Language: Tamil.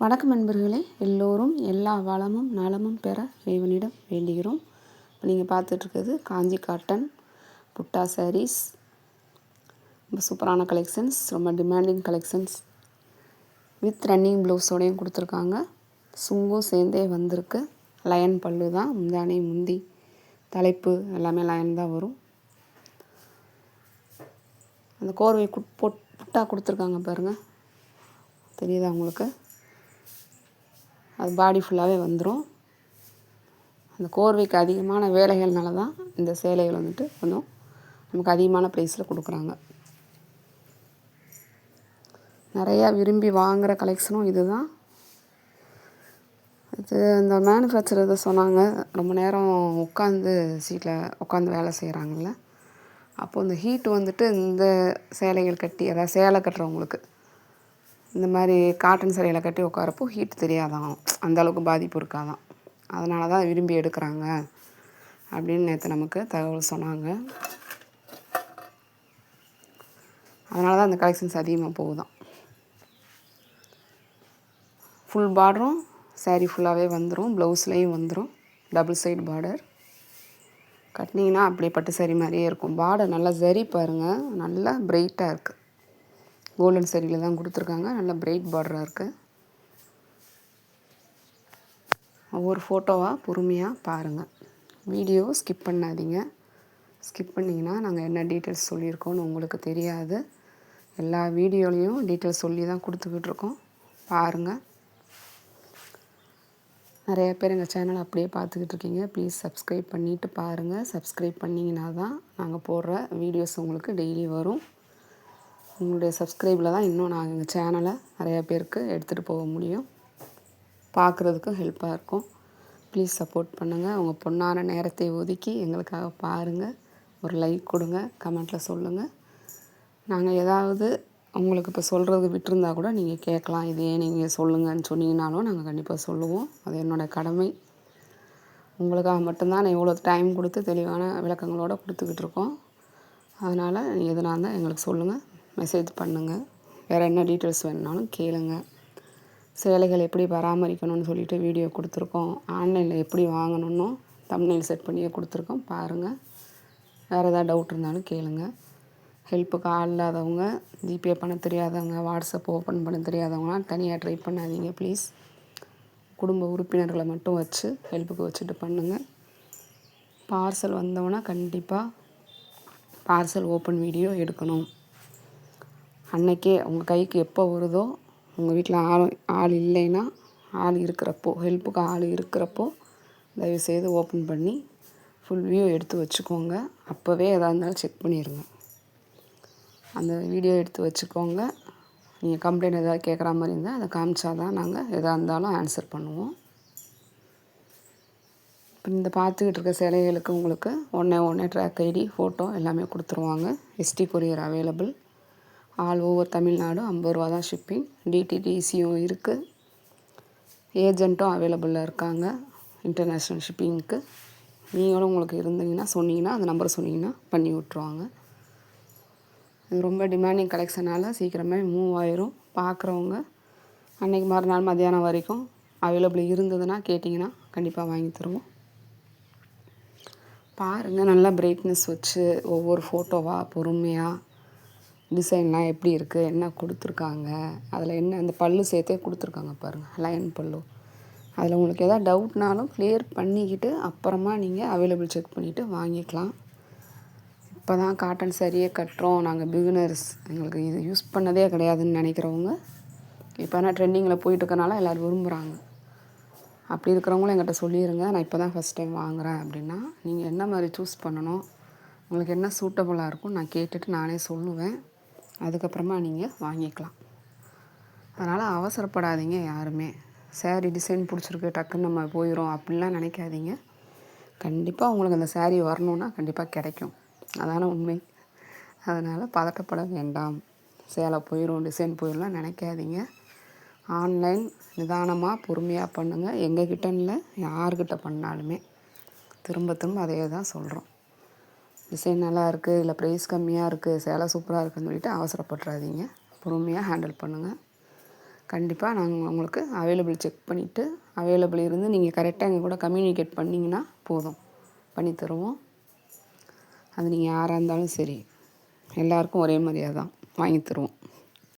வணக்கம் நண்பர்களே, எல்லோரும் எல்லா வளமும் நலமும் பெற இறைவனிடம் வேண்டுகிறோம். இப்போ நீங்கள் பார்த்துட்ருக்கிறது காஞ்சி காட்டன் புட்டா சாரீஸ். ரொம்ப சூப்பரான கலெக்ஷன்ஸ், ரொம்ப டிமாண்டிங் கலெக்ஷன்ஸ். வித் ரன்னிங் ப்ளவுஸோடையும் கொடுத்துருக்காங்க. சுங்கும் சேர்ந்தே வந்திருக்கு. லயன் பல்லு தான், முந்தானி முந்தி தலைப்பு எல்லாமே லயன் தான் வரும். அந்த கோர்வை புட்டா கொடுத்துருக்காங்க பாருங்கள், தெரியுதா உங்களுக்கு? அது பாடி ஃபுல்லாகவே வந்துடும். அந்த கோர்வைக்கு அதிகமான வேலைகள்னால தான் இந்த சேலைகள் வந்துட்டு கொஞ்சம் நமக்கு அதிகமான ப்ரைஸில் கொடுக்குறாங்க. நிறையா விரும்பி வாங்குகிற கலெக்ஷனும் இது தான். இது இந்த மேனுஃபேக்சர் இதை சொன்னாங்க, ரொம்ப நேரம் சீட்டில் உட்காந்து வேலை செய்கிறாங்கல்ல, அப்போது இந்த ஹீட்டு வந்துட்டு இந்த சேலைகள் கட்டி, அதாவது சேலை கட்டுறவங்களுக்கு இந்த மாதிரி காட்டன் சேலையில் கட்டி உட்காரப்போ ஹீட் தெரியாதான், அந்தளவுக்கு பாதிப்பு இருக்காதான். அதனால தான் விரும்பி எடுக்கிறாங்க அப்படின்னு நேற்று நமக்கு தகவல் சொன்னாங்க. அதனால தான் அந்த கலெக்ஷன்ஸ் அதிகமாக போகுதான். ஃபுல் பார்டரும் சாரீ ஃபுல்லாகவே வந்துடும், ப்ளவுஸ்லேயும் வந்துடும். டபுள் சைடு பார்டர் கட்டினீங்கன்னா அப்படியே பட்டு சாரீ மாதிரியே இருக்கும். பார்டர் நல்லா சரி பாருங்கள், நல்லா பிரைட்டாக இருக்குது. கோல்டன் சரியில் தான் கொடுத்துருக்காங்க. நல்லா பிரைட் பார்டராக இருக்குது. ஒவ்வொரு ஃபோட்டோவாக பொறுமையாக பாருங்கள். வீடியோ ஸ்கிப் பண்ணாதீங்க. ஸ்கிப் பண்ணிங்கன்னா நாங்கள் என்ன டீட்டெயில்ஸ் சொல்லியிருக்கோன்னு உங்களுக்கு தெரியாது. எல்லா வீடியோலையும் டீட்டெயில்ஸ் சொல்லி தான் கொடுத்துக்கிட்டு இருக்கோம். பாருங்கள். நிறைய பேர் எங்கள் சேனலை அப்படியே பார்த்துக்கிட்டு இருக்கீங்க. ப்ளீஸ் சப்ஸ்கிரைப் பண்ணிவிட்டு பாருங்கள். சப்ஸ்கிரைப் பண்ணிங்கன்னா தான் நாங்கள் போடுற வீடியோஸ் உங்களுக்கு டெய்லி வரும். உங்களுடைய சப்ஸ்கிரைபில் தான் இன்னும் நாங்கள் எங்கள் சேனலை நிறையா பேருக்கு எடுத்துகிட்டு போக முடியும், பார்க்குறதுக்கும் ஹெல்ப்பாக இருக்கும். ப்ளீஸ் சப்போர்ட் பண்ணுங்கள். உங்கள் பொண்ணான நேரத்தை ஒதுக்கி எங்களுக்காக பாருங்கள். ஒரு லைக் கொடுங்க, கமெண்ட்டில் சொல்லுங்கள். நாங்கள் ஏதாவது உங்களுக்கு இப்போ சொல்கிறது விட்டுருந்தா கூட நீங்கள் கேட்கலாம். இது ஏன் நீங்கள் சொல்லுங்கன்னு சொன்னீங்கன்னாலும் நாங்கள் கண்டிப்பாக சொல்லுவோம். அது என்னோடய கடமை. உங்களுக்காக மட்டும்தான் நான் இவ்வளோ டைம் கொடுத்து தெளிவான விளக்கங்களோடு கொடுத்துக்கிட்டு இருக்கோம். அதனால் எதுனா இருந்தால் எங்களுக்கு சொல்லுங்கள், மெசேஜ் பண்ணுங்கள். வேறு என்ன டீட்டெயில்ஸ் வேணுனாலும் கேளுங்க. சேலைகள் எப்படி பராமரிக்கணும்னு சொல்லிட்டு வீடியோ கொடுத்துருக்கோம். ஆன்லைனில் எப்படி வாங்கணுன்னு தம்ப்நெயில் செட் பண்ணியே கொடுத்துருக்கோம், பாருங்கள். வேறு ஏதாவது டவுட் இருந்தாலும் கேளுங்க. ஹெல்ப்புக்கு ஆள் இல்லாதவங்க, ஜிபே பண்ண தெரியாதவங்க, வாட்ஸ்அப் ஓப்பன் பண்ண தெரியாதவங்களாம் தனியாக ட்ரை பண்ணாதீங்க ப்ளீஸ். குடும்ப உறுப்பினர்களை மட்டும் வச்சு ஹெல்ப்புக்கு வச்சுட்டு பண்ணுங்கள். பார்சல் வந்தவொன்னே கண்டிப்பாக பார்சல் ஓப்பன் வீடியோ எடுக்கணும். அன்றைக்கே உங்கள் கைக்கு எப்போ வருதோ, உங்கள் வீட்டில் ஆள் இல்லைன்னா, ஆள் இருக்கிறப்போ, ஹெல்ப்புக்கு ஆள் இருக்கிறப்போ தயவுசெய்து ஓப்பன் பண்ணி ஃபுல் வியூ எடுத்து வச்சுக்கோங்க. அப்போவே எதாக இருந்தாலும் செக் பண்ணிடுங்க. அந்த வீடியோ எடுத்து வச்சுக்கோங்க. நீங்கள் கம்ப்ளைண்ட் எதாவது கேட்குற மாதிரி இருந்தால் அதை காமிச்சா தான் நாங்கள் எதாக இருந்தாலும் ஆன்சர் பண்ணுவோம். இப்போ இந்த பார்த்துக்கிட்டு இருக்க சேலைகளுக்கு உங்களுக்கு ஒன்றே ட்ராக் ஐடி, ஃபோட்டோ எல்லாமே கொடுத்துருவாங்க. ST courier available. All over Tamil Nadu 50 ரூபா தான் ஷிப்பிங். டிடிடிசியும் இருக்குது. ஏஜென்ட்டும் அவைலபிளாக இருக்காங்க இன்டர்நேஷ்னல் ஷிப்பிங்க்கு. நீங்களும் உங்களுக்கு இருந்தீங்கன்னா சொன்னீங்கன்னா, அந்த நம்பரை சொன்னீங்கன்னா பண்ணி விட்ருவாங்க. இது ரொம்ப டிமாண்டிங் கலெக்ஷனால் சீக்கிரமே மூவ் ஆயிரும். பார்க்குறவங்க அன்றைக்கி மறுநாள் மத்தியானம் வரைக்கும் அவைலபிள் இருந்ததுன்னா கேட்டிங்கன்னா கண்டிப்பாக வாங்கி தருவோம். பாருங்கள், நல்லா பிரைட்னஸ் வச்சு ஒவ்வொரு ஃபோட்டோவாக பொறுமையாக டிசைன்லாம் எப்படி இருக்குது, என்ன கொடுத்துருக்காங்க, அதில் என்ன அந்த பல்லு சேர்த்தே கொடுத்துருக்காங்க பாருங்கள், லயன் பல்லு. அதில் உங்களுக்கு எதாவது டவுட்னாலும் கிளியர் பண்ணிக்கிட்டு அப்புறமா நீங்கள் அவைலபிள் செக் பண்ணிவிட்டு வாங்கிக்கலாம். இப்போ தான் காட்டன் சரியே கட்டுறோம், நாங்கள் பிகினர்ஸ், எங்களுக்கு இது யூஸ் பண்ணதே கிடையாதுன்னு நினைக்கிறவங்க, இப்போ தான் ட்ரெண்டிங்கில் போயிட்டுருக்கனால எல்லோரும் விரும்புகிறாங்க. அப்படி இருக்கிறவங்களும் என்கிட்ட சொல்லிடுங்க, நான் இப்போ தான் ஃபஸ்ட் டைம் வாங்குகிறேன் அப்படின்னா, நீங்கள் என்ன மாதிரி சூஸ் பண்ணணும், உங்களுக்கு என்ன சூட்டபுளாக இருக்கும் நான் கேட்டுட்டு நானே சொல்லுவேன். அதுக்கப்புறமா நீங்கள் வாங்கிக்கலாம். அதனால் அவசரப்படாதீங்க யாருமே. சேரீ டிசைன் பிடிச்சிருக்கு டக்குன்னு நம்ம போயிடும் அப்படின்லாம் நினைக்காதீங்க. கண்டிப்பாக உங்களுக்கு அந்த சேரீ வரணுன்னா கண்டிப்பாக கிடைக்கும், அதான உண்மை. அதனால் பதட்டப்பட வேண்டாம். சேலை போயிடும், டிசைன் போயிடலாம் நினைக்காதீங்க. ஆன்லைன் நிதானமாக பொறுமையாக பண்ணுங்கள். எங்ககிட்ட இல்லை, யார்கிட்ட பண்ணாலுமே திரும்ப திரும்ப அதே தான் சொல்கிறோம். டிசைன் நல்லா இருக்குது, இல்லை ப்ரைஸ் கம்மியாக இருக்குது, சேலை சூப்பராக இருக்குதுன்னு சொல்லிட்டு அவசரப்பட்டுறாதீங்க. பொறுமையாக ஹேண்டில் பண்ணுங்கள். கண்டிப்பாக நாங்கள் உங்களுக்கு அவைலபிள் செக் பண்ணிவிட்டு அவைலபிள் இருந்து நீங்கள் கரெக்டாக எங்கள் கூட கம்யூனிகேட் பண்ணிங்கன்னா போதும், பண்ணி தருவோம். அது நீங்கள் யாராக இருந்தாலும் சரி, எல்லாருக்கும் ஒரே மாதிரியாக தான் வாங்கி தருவோம்.